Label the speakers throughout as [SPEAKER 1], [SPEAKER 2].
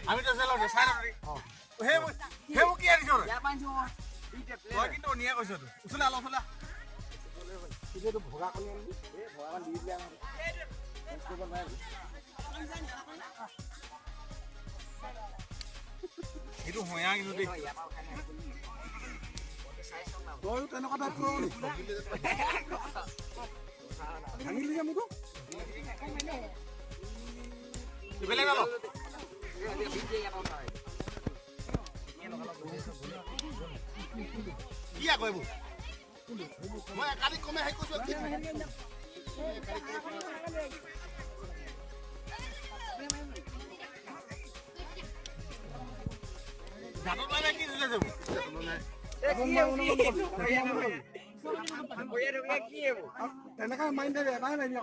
[SPEAKER 1] আমি তো চাই সেইবোৰ কি আনিছ তই কিন্তু নিয়ে কৈছ উচলা উচলা ভগা কৰি আনিবি ভগা দি দিলে এইটো হয়া কিন্তু দেই তই তেনেকুৱা টাইপ কৰ ভাঙিলি যে মোৰটো বেলেগ অলপ কি আকৌ এইবোৰ মই কালি কমে হেৰি কৈছোঁ গাঁতত মাৰিলে কি দিলে যাব তেনেকৈ মাৰি দে এটাই মাৰিবি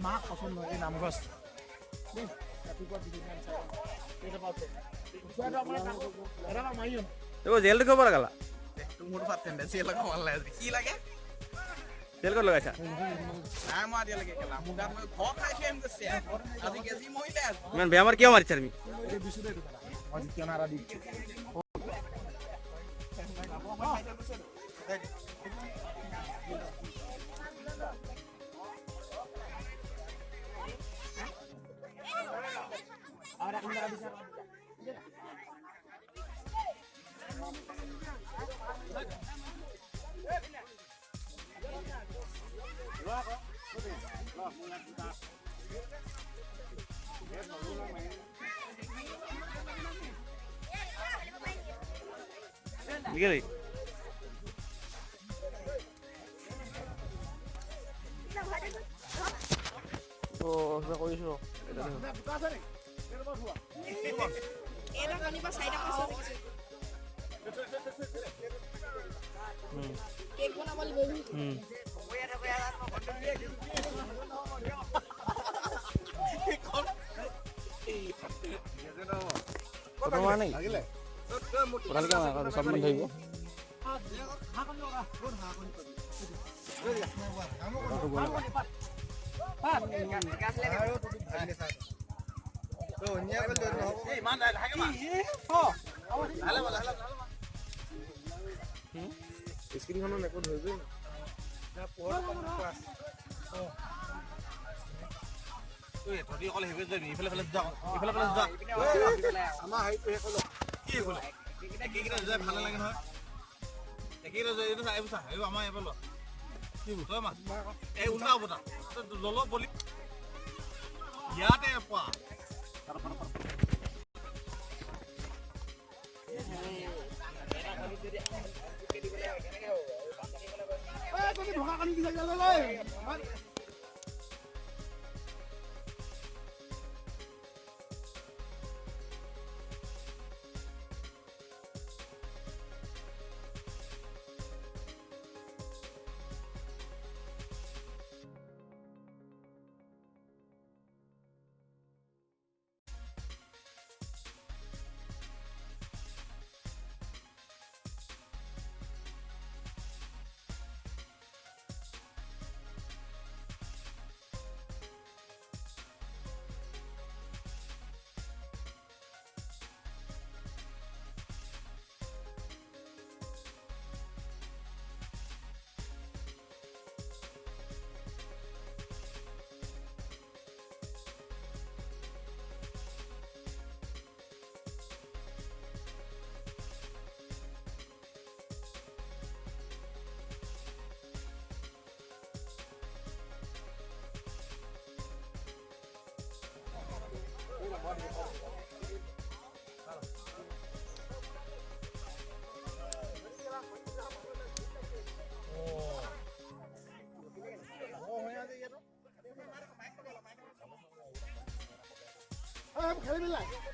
[SPEAKER 1] মাক পচন্দ এই নামগছ
[SPEAKER 2] জেলটো ক'ব লগালা
[SPEAKER 1] মোৰ টেন্ডেঞ্চি লগাব লাগে কি লাগে
[SPEAKER 2] জেল ক'ত লগাইছা
[SPEAKER 1] নাই মই এতিয়ালৈকে খেলা মোৰ গাত মই ঘৰ খাই খেম গৈছে আজি কেজি মৰিলে
[SPEAKER 2] ইমান বেয়া মাৰ কিয় মাৰিছা তুমি Gini. Oh, sudah kau isu. Mana nih? Berani kan kalau sama dhaibo. Screen neko dhaibo. Oi, thodi kole hebe jani, ifale ja. Ama haitu he kolo. Ki kolo? Ekira jai bhalo lage নহয়. Ekira jai etu sai busa. Ei ama ebolo. Ki bu toy ma? Ei ulta obota. To lolo boli. Yate pa. Ei, তুমি ধোকা কানি কি জায়গা লই? খেলিবি